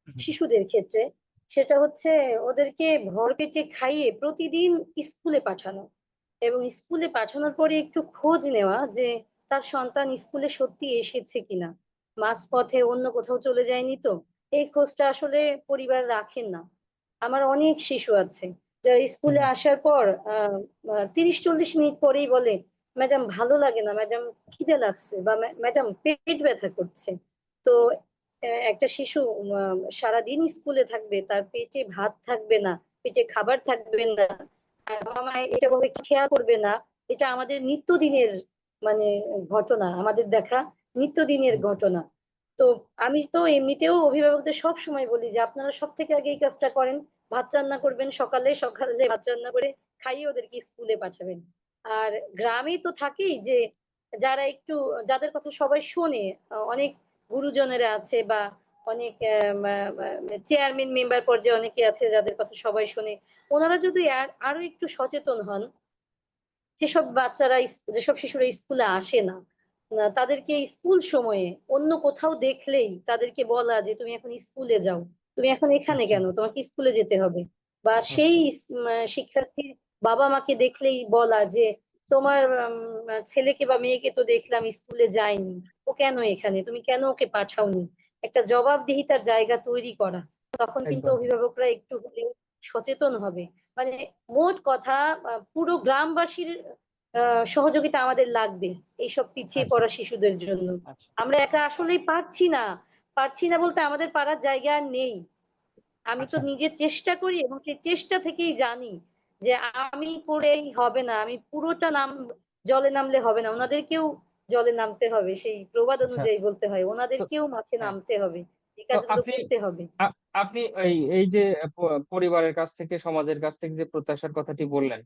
হুম। শিশুদের ক্ষেত্রে, সেটা হচ্ছে ওদেরকে ভরপেটে খাইয়ে প্রতিদিন স্কুলে পাঠানো, এবং স্কুলে পাঠানোর পরে একটু খোঁজ নেওয়া যে তার সন্তান স্কুলে সত্যি এসেছে কিনা, মাঝপথে অন্য কোথাও চলে যায়নি তো। এই খোঁজটা আসলে পরিবার রাখেন না। আমার অনেক শিশু আছে যারা স্কুলে হুম। আসার পর 30-40 মিনিট পরেই বলে, ম্যাডাম ভালো লাগে না ম্যাডাম, খিদে লাগছে, বা ম্যাডাম পেট ব্যথা করছে। তো একটা শিশু সারাদিন স্কুলে থাকবে, তার পেটে ভাত থাকবে না, পেটে খাবার থাকবে না, আর বাবা মা এটা ভাবে খেয়াল করবে না। এটা আমাদের নিত্যদিনের মানে ঘটনা, আমাদের দেখা নিত্যদিনের হুম। ঘটনা। তো আমি তো এমনিতেও অভিভাবকদের সব সময় বলি যে আপনারা সব থেকে আগে এই কাজটা করেন, ভাত রান্না করবেন, সকালে সকালে ভাত রান্না করে খাইয়ে ওদেরকে স্কুলে পাঠাবেন। আর গ্রামে তো থাকেই যে যারা একটু, যাদের কথা সবাই শোনে, অনেক গুরুজনেরা আছে, বা অনেক চেয়ারম্যান মেম্বার পর্যায়ে অনেকে আছে যাদের কথা সবাই শোনে। ওনারা যদি আরো একটু সচেতন হন, যেসব বাচ্চারা যেসব শিশুরা স্কুলে আসে না, তাদেরকে স্কুল সময়ে অন্য কোথাও দেখলেই তাদেরকে বলা যে তুমি এখন স্কুলে যাও, তুমি এখন এখানে আচ্ছা। কেন, তোমাকে স্কুলে যেতে হবে। বা সেই আচ্ছা। শিক্ষার্থীর বাবা মাকে দেখলেই বলা যে তোমার ছেলেকে বা মেয়েকে তো দেখলাম স্কুলে যায়নি, ও কেন এখানে, তুমি কেন ওকে পাঠাওনি। একটা জবাবদিহিতার জায়গা তৈরি করা, তখন কিন্তু একদম। অভিভাবকরা একটু হলেও সচেতন হবে। মানে মোট কথা, পুরো গ্রামবাসীর সহযোগিতা আমাদের লাগবে এইসব পিছিয়ে আচ্ছা। পড়া শিশুদের জন্য। আচ্ছা। আমরা একা আসলেই পারছি না, পারছি না বলতে আমাদের পারার জায়গা আর নেই। আমি তো আচ্ছা। নিজের চেষ্টা করি এবং সেই চেষ্টা থেকেই জানি যে আমি করেই হবে না, আমি পুরোটা জলে নামলে হবে না, ওনাদেরকেও জলে নামতে হবে, সেই প্রবাদ আচ্ছা। অনুযায়ী বলতে হয় তো ওনাদেরকেও মাঠে হ্যাঁ, নামতে হবে, এই তো কাজগুলো আপনি করতে হবে। আপনি এই এই যে পরিবারের কাছ থেকে, সমাজের কাছ থেকে যে প্রত্যাশার কথাটি বললেন,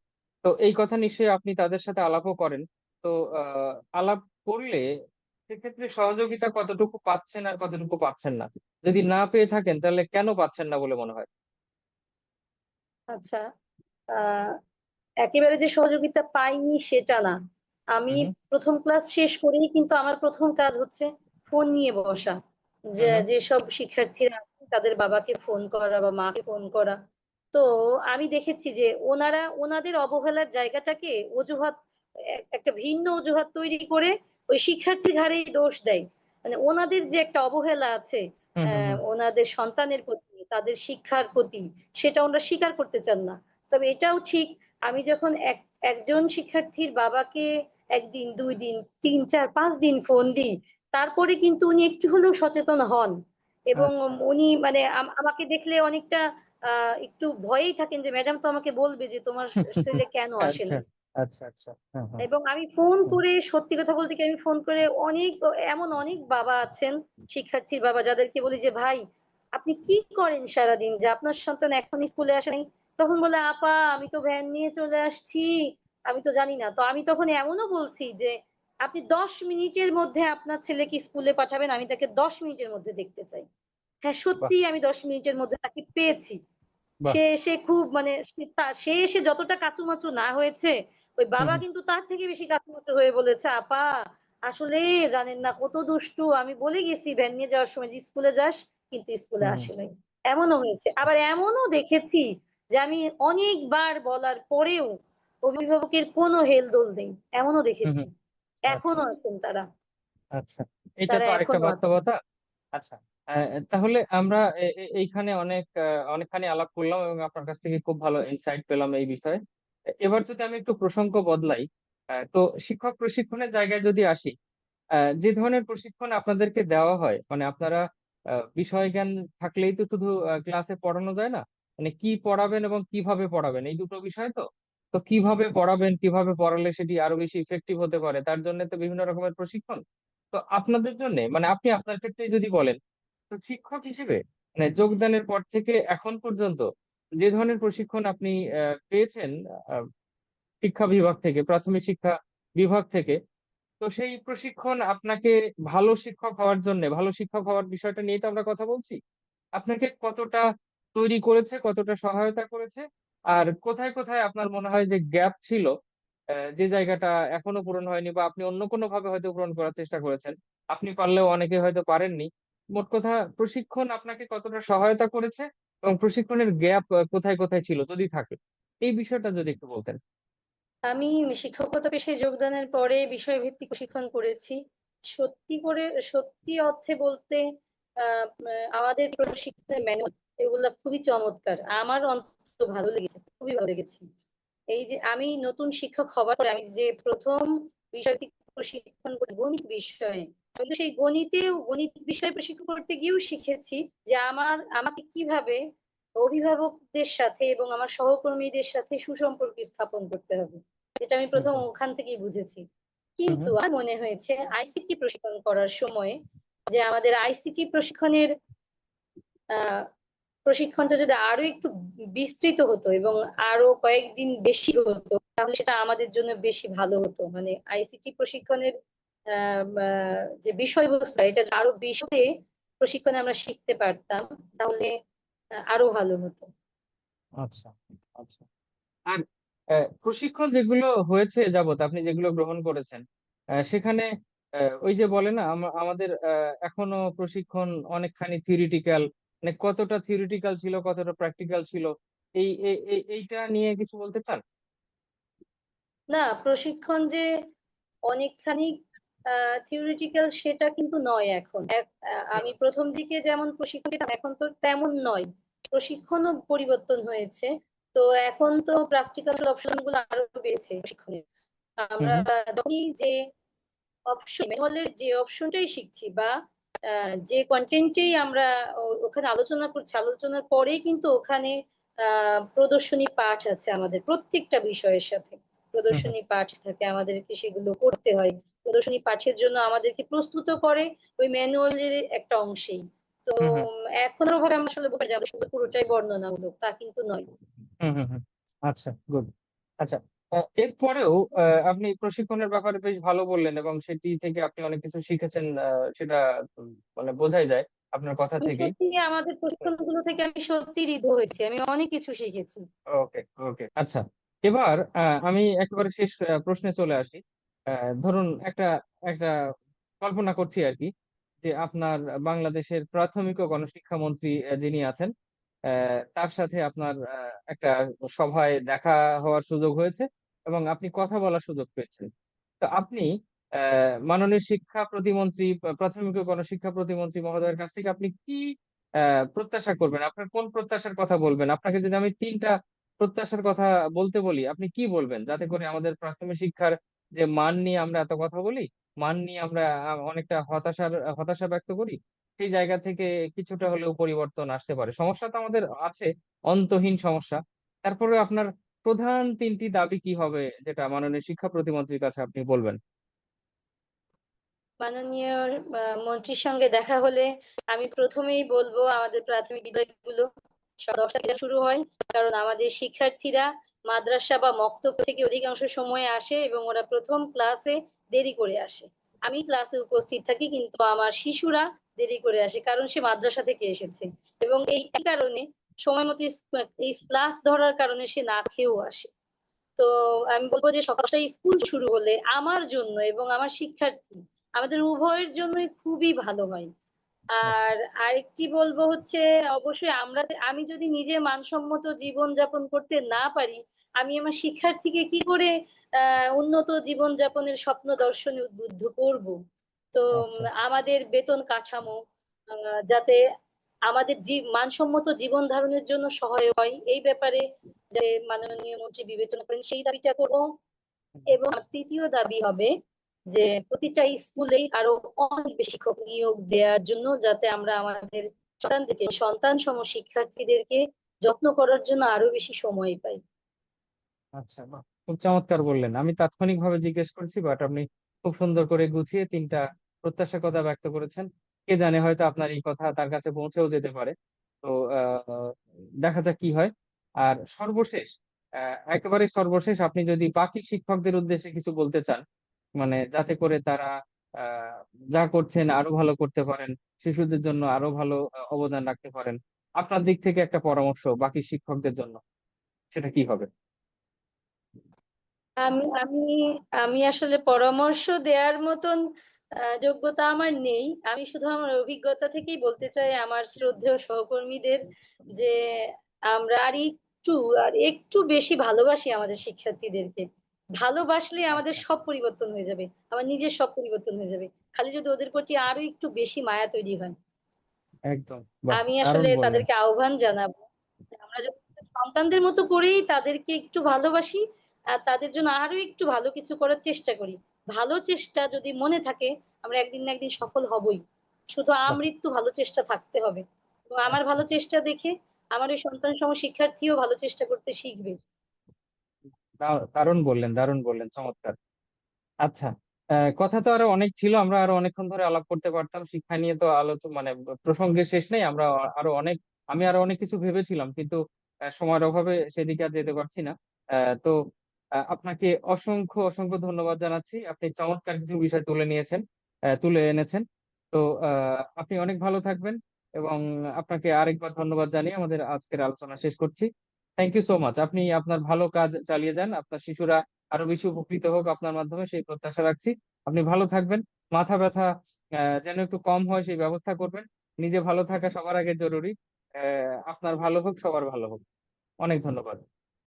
তো এই কথা নিশ্চয়ই আপনি তাদের সাথে আলাপও করেন। তো আলাপ করলে সেক্ষেত্রে সহযোগিতা কতটুকু পাচ্ছেন আর কতটুকু পাচ্ছেন না, যদি না পেয়ে থাকেন তাহলে কেন পাচ্ছেন না বলে মনে হয়? আচ্ছা, আহ একেবারে যে সহযোগিতা পাইনি সেটা না। আমি হুম। প্রথম ক্লাস শেষ করেই কিন্তু আমার প্রথম কাজ হচ্ছে ফোন নিয়ে বসা, যে হুম। যেসব শিক্ষার্থীরা আছে তাদের বাবাকে ফোন করা বা মাকে ফোন করা। তো আমি দেখেছি যে ওনারা ওনাদের অবহেলার জায়গাটাকে অজুহাত, একটা ভিন্ন অজুহাত তৈরি করে ওই শিক্ষার্থী ঘাড়েই দোষ দেয়। মানে ওনাদের যে একটা অবহেলা আছে হুম। হুম। হুম। ওনাদের সন্তানের প্রতি, তাদের শিক্ষার প্রতি, সেটা ওনারা স্বীকার করতে চান না। তবে এটাও ঠিক, আমি যখন একজন শিক্ষার্থীর বাবাকে একদিন, 2 দিন, 3, 4, 5 দিন ফোন দিই, তারপরে কিন্তু উনি একটু হলেও সচেতন হন এবং আচ্ছা। উনি মানে আমাকে দেখলে অনেকটা একটু ভয়েই থাকেন যে ম্যাডাম তো আমাকে বলবে যে তোমার ছেলে কেন আসে আচ্ছা নাই। আচ্ছা আচ্ছা, হ্যাঁ হ্যাঁ। এবং আমি ফোন হুম, করে, সত্যি কথা বলতে কি, আমি ফোন করে অনেক, এমন অনেক বাবা আছেন, শিক্ষার্থীর বাবা, যাদেরকে বলি যে ভাই আপনি কি করেন সারাদিন যে আপনার সন্তান এখন স্কুলে আসে নাই? তখন বলে আপা আমি তো ভ্যান নিয়ে চলে আসছি, আমি তো জানি না। তো আমি তখন এমনও বলছি যে আপনি 10 মিনিটের মধ্যে আপনার ছেলেকে স্কুলে পাঠাবেন, আমি তাকে 10 মিনিটের মধ্যে দেখতে চাই। হ্যাঁ, বাহ সত্যিই আমি 10 মিনিটের মধ্যে তাকে পেয়েছি। বাহ। সে এসে খুব মানে সে এসে যতটা কাঁচুমাচু না হয়েছে, ওই হুম বাবা হুম কিন্তু তার থেকে বেশি কাঁচুমাচু হয়ে বলেছে, আপা আসলে জানেন না কত দুষ্টু, আমি বলে গেছি ভ্যান নিয়ে যাওয়ার সময় যে স্কুলে যাস, কিন্তু স্কুলে হুম হুম, আসে নাই। এমনও হয়েছে। আচ্ছা। আবার এমনও দেখেছি যে আমি অনেকবার বলার পরেও অভিভাবকের কোনো হেলদোল নেই, এমনও হুম দেখেছি। হুম, আচ্ছা এখনো আচ্ছা আছেন তারা, আচ্ছা। এটা তারা তো আরেকটা এখনো আছেন। বাস্তবতা। আচ্ছা, তাহলে আমরা এইখানে অনেকখানি আলাপ করলাম এবং আপনার কাছ থেকে খুব ভালো ইনসাইট পেলাম এই বিষয়ে। এবার যদি আমি একটু প্রসঙ্গ বদলাই, তো শিক্ষক প্রশিক্ষণের জায়গায় যদি আসি, যে ধরনের প্রশিক্ষণ আপনাদেরকে দেওয়া হয়, মানে আপনারা বিষয় জ্ঞান থাকলেই তো শুধু ক্লাসে পড়ানো যায় না। মানে কি পড়াবেন এবং কিভাবে পড়াবেন এই দুটো বিষয় তো। তো কিভাবে পড়াবেন, কিভাবে পড়ালে সেটি আরো বেশি ইফেক্টিভ হতে পারে, তার জন্য তো বিভিন্ন রকমের প্রশিক্ষণ। তো আপনাদের জন্য, মানে আপনি আপনার ক্ষেত্রে যদি বলেন, তো শিক্ষক হিসেবে মানে যোগদানের পর থেকে এখন পর্যন্ত যে ধরনের প্রশিক্ষণ আপনি পেয়েছেন আহ, শিক্ষা বিভাগ থেকে, প্রাথমিক শিক্ষা বিভাগ থেকে, তো সেই প্রশিক্ষণ আপনাকে ভালো শিক্ষক হওয়ার জন্য, ভালো শিক্ষক হওয়ার বিষয়টা নিয়ে তো আমরা কথা বলছি, আপনাকে কতটা তৈরি করেছে, কতটা সহায়তা করেছে, আর কোথায় কোথায় আপনার মনে হয় যে গ্যাপ ছিল, যে জায়গাটা এখনো পূরণ হয়নি বা আপনি অন্য কোনো ভাবে হয়তো পূরণ করার চেষ্টা করেছেন, আপনি পারলেও অনেকে হয়তো পারেননি। মোট কথা, প্রশিক্ষণ আপনাকে কতটা সহায়তা করেছে এবং প্রশিক্ষণের গ্যাপ কোথায় কোথায় ছিল যদি থাকে, এই বিষয়টা যদি একটু বলতেন। আমি শিক্ষকতা পেশায় যোগদানের পরে বিষয়ভিত্তিক প্রশিক্ষণ করেছি। সত্যি করে, সত্যি অর্থে বলতে আমাদের প্রশিক্ষণের ম্যানুয়াল এগুলা খুবই চমৎকার। আমার অন্তত ভালো লেগেছে, খুবই ভালো লেগেছে। এই যে আমি নতুন শিক্ষক হবার পরে আমি যে প্রথম বিষয়ভিত্তিক প্রশিক্ষণ করি গণিত বিষয়ে, কিন্তু সেই গণিত বিষয়ে প্রশিক্ষণ করতে গিয়েও শিখেছি যে আমাকে কিভাবে অভিভাবকদের সাথে এবং আমার সহকর্মীদের সাথে সুসম্পর্ক স্থাপন করতে হবে। এটা আমি হুম প্রথম হুম ওখান থেকেই বুঝেছি। হুম কিন্তু হুম আমার মনে হয়েছে আইসিটি প্রশিক্ষণ করার সময় যে আমাদের আইসিটি প্রশিক্ষণের আহ প্রশিক্ষণটা যদি আরো একটু বিস্তৃত হতো এবং আরো কয়েকদিন বেশি হতো, তাহলে সেটা আমাদের জন্য বেশি ভালো হতো। মানে আইসিটি প্রশিক্ষণের যে বিষয়বস্তু এটা আরো বিশদে প্রশিক্ষণে আমরা শিখতে পারতাম, তাহলে আরো ভালো হতো। আচ্ছা আচ্ছা। আর প্রশিক্ষণ যেগুলো হয়েছে যাবত, আপনি যেগুলো গ্রহণ করেছেন, সেখানে ওই যে বলে না, আমাদের এখনো প্রশিক্ষণ অনেকখানি থিওরিটিক্যাল, মানে কতটা থিওরিটিক্যাল ছিল কতটা প্র্যাকটিক্যাল ছিল, এইটা নিয়ে কিছু বলতে চান? না, প্রশিক্ষণ যে অনেকখানি থিওরিটিক্যাল সেটা কিন্তু নয় এখন। হুম আমি প্রথম দিকে যেমন প্রশিক্ষণ পেতাম, এখন তো তেমন নয়। প্রশিক্ষণও পরিবর্তন হয়েছে। তো এখন তো প্র্যাকটিক্যাল অপশন গুলো আরো বেড়েছে প্রশিক্ষণে। হুম আমরা হুম যখনই যে অপশন, ম্যানুয়ালের যে অপশনটাই শিখছি বা যে কন্টেন্টেই আমরা ওখানে আলোচনা করছি, আলোচনার পরেই কিন্তু ওখানে প্রদর্শনী পাঠ আছে, আমাদের প্রত্যেকটা বিষয়ের সাথে হুম হুম প্রদর্শনী পাঠ থাকে, আমাদেরকে সেগুলো করতে হয়। প্রদর্শনী পাঠের জন্য আমাদেরকে প্রস্তুত করে ওই ম্যানুয়ালের একটা অংশেই। তো হুম হুম এখনো ভাবে আমরা আসলে বলতে যাবো শুধু পুরোটাই বর্ণনামূলক, তা কিন্তু নয়। হুম হুম হুম, আচ্ছা, গুড। আচ্ছা, এরপরেও আপনি প্রশিক্ষণের ব্যাপারে বেশ ভালো বললেন এবং সেটি থেকে আপনি অনেক কিছু শিখেছেন, সেটা মানে বোঝাই যায় আপনার কথা আমি থেকেই। সত্যি আমাদের প্রশিক্ষণগুলো থেকে আমি সত্যি ঋদ্ধ হয়েছি, আমি অনেক কিছু শিখেছি। ওকে ওকে, আচ্ছা। এবার আমি একেবারে শেষ প্রশ্নে চলে আসি। ধরুন একটা একটা কল্পনা করছি আর কি, যে আপনার বাংলাদেশের প্রাথমিক ও গণশিক্ষা মন্ত্রী যিনি আছেন, তার সাথে আপনার একটা সভায় দেখা হওয়ার সুযোগ হয়েছে এবং আপনি কথা বলার সুযোগ পেয়েছেন। তো আপনি মাননীয় শিক্ষা প্রতিমন্ত্রী, প্রাথমিক ও গণশিক্ষা প্রতিমন্ত্রী মহোদয়ের কাছ থেকে আপনি কি প্রত্যাশা করবেন? আপনার কোন প্রত্যাশার কথা বলবেন? আপনাকে যদি আমি তিনটা প্রত্যাশার কথা বলতে বলি, আপনি কি বলবেন, যাতে করে আমাদের প্রাথমিক শিক্ষার যে মান নিয়ে আমরা এত কথা বলি, মান নিয়ে আমরা অনেকটা হতাশা ব্যক্ত করি, সেই জায়গা থেকে কিছুটা হলেও পরিবর্তন আসতে পারে। সমস্যা তো আমাদের আছে, অন্তহীন সমস্যা। তারপরে আপনার প্রধান 3টি দাবি কি হবে যেটা মাননীয় শিক্ষা প্রতিমন্ত্রীর কাছে আপনি বলবেন? মাননীয় মন্ত্রীর সঙ্গে দেখা হলে আমি প্রথমেই বলবো আমাদের প্রাথমিক বিদ্যালয়গুলো সকাল 10টা থেকে শুরু হয়, কারণ আমাদের শিক্ষার্থীরা মাদ্রাসা বা মক্তব থেকে অধিকাংশ সময়ে আসে এবং ওরা প্রথম ক্লাসে দেরি করে আসে। আমি ক্লাসে উপস্থিত থাকি কিন্তু আমার শিশুরা দেরি করে আসে, কারণ সে মাদ্রাসা থেকে এসেছে এবং এই কারণে সময় মতো এই ক্লাস ধরার কারণে সে না খেয়েও আসে। তো আমি বলবো যে সকালটাই স্কুল শুরু হলে আমার জন্য এবং আমার শিক্ষার্থী আমাদের উভয়ের জন্যই খুবই ভালো হয়। আচ্ছা। আর আরেকটি বলবো হচ্ছে, অবশ্যই আমি যদি নিজে মানসম্মত জীবন যাপন করতে না পারি, আমি আমার শিক্ষার্থীকে কি করে উন্নত জীবন যাপনের স্বপ্ন দর্শনে উদ্বুদ্ধ করব। তো আচ্ছা। আমাদের বেতন কাঠামো যাতে আমাদের মানসম্মত জীবন ধারণের জন্য সহায়ক হয়, এই ব্যাপারে যে মাননীয় মন্ত্রী বিবেচনা করেন সেই দাবিটা করবো। এবং আমার তৃতীয় দাবি হবে যে প্রতিটা স্কুলেই আরো অনেক বেশি শিক্ষক নিয়োগ দেওয়ার জন্য, যাতে আমরা আমাদের সন্তান সম শিক্ষার্থীদেরকে যত্ন করার জন্য আরো বেশি সময় পাই। আচ্ছা, বাহ! খুব চমৎকার বললেন। আমি তাৎক্ষণিকভাবে জিজ্ঞেস করেছি, বাট আপনি খুব সুন্দর করে গুছিয়ে 3টা প্রত্যাশার কথা ব্যক্ত করেছেন। কে জানে, হয়তো আপনার এই কথা তার কাছে পৌঁছেও যেতে পারে। তো দেখা যাক কি হয়। আর সর্বশেষ, একেবারে সর্বশেষ, আপনি যদি বাকি শিক্ষকদের উদ্দেশ্যে কিছু বলতে চান, মানে যাতে করে তারা আহ যা করছেন আরো ভালো করতে পারেন, শিশুদের জন্য আরো ভালো অবদান রাখতে পারেন, আপনার দিক থেকে একটা পরামর্শ বাকি শিক্ষকদের জন্য, সেটা কি হবে? আমি আমি আমি আসলে পরামর্শ দেওয়ার মতন যোগ্যতা আমার নেই। আমি শুধু আমার অভিজ্ঞতা থেকেই বলতে চাই আমার শ্রদ্ধেয় সহকর্মীদের যে আমরা আর একটু বেশি ভালোবাসি আমাদের শিক্ষার্থীদেরকে। ভালোবাসলে আমাদের আচ্ছা। সব পরিবর্তন হয়ে যাবে, আমার নিজের সব পরিবর্তন হয়ে যাবে, খালি যদি ওদের প্রতি আরো একটু বেশি মায়া তৈরি হয়। একদম, বাহ! আমি দারুণ আসলে বললেন। তাদেরকে আহ্বান জানাবো যে আমরা যাতে সন্তানদের মতো করেই তাদেরকে একটু ভালোবাসি, আর তাদের জন্য আরো একটু ভালো কিছু করার চেষ্টা করি। ভালো চেষ্টা যদি মনে থাকে, আমরা একদিন না একদিন সফল হবই। শুধু বাহ! আমৃত্যু ভালো চেষ্টা থাকতে হবে এবং আমার আচ্ছা। ভালো চেষ্টা দেখে আমার ওই সন্তান সম শিক্ষার্থীও ভালো চেষ্টা করতে শিখবে। দারুণ বললেন, দারুণ বললেন, চমৎকার। আচ্ছা, কথা তো আরো অনেক ছিল, আমরা আরো অনেকক্ষণ ধরে আলাপ করতে পারতাম শিক্ষা নিয়ে, তো আলোচনা মানে প্রসঙ্গের শেষ নেই। আমরা আরো অনেক, আমি আরো অনেক কিছু ভেবেছিলাম, কিন্তু সময়ের অভাবে সেদিকে আর যেতে পারছি না। তো আপনাকে অসংখ্য অসংখ্য ধন্যবাদ জানাচ্ছি। আপনি চমৎকার কিছু বিষয় তুলে এনেছেন। তো আপনি অনেক ভালো থাকবেন, এবং আপনাকে আরেকবার ধন্যবাদ জানিয়ে আমাদের আজকের আলোচনা শেষ করছি। Thank you so much. আপনি আপনার ভালো কাজ চালিয়ে যান, আপনার শিশুরা আরো বেশি উপকৃত হোক আপনার মাধ্যমে, সেই প্রত্যাশা রাখছি। আপনি ভালো থাকবেন। মাথা ব্যথা যেন একটু কম হয় সেই ব্যবস্থা করবেন। নিজে ভালো থাকা সবার আগে জরুরি। আপনার ভালো হোক, সবার ভালো হোক। অনেক ধন্যবাদ।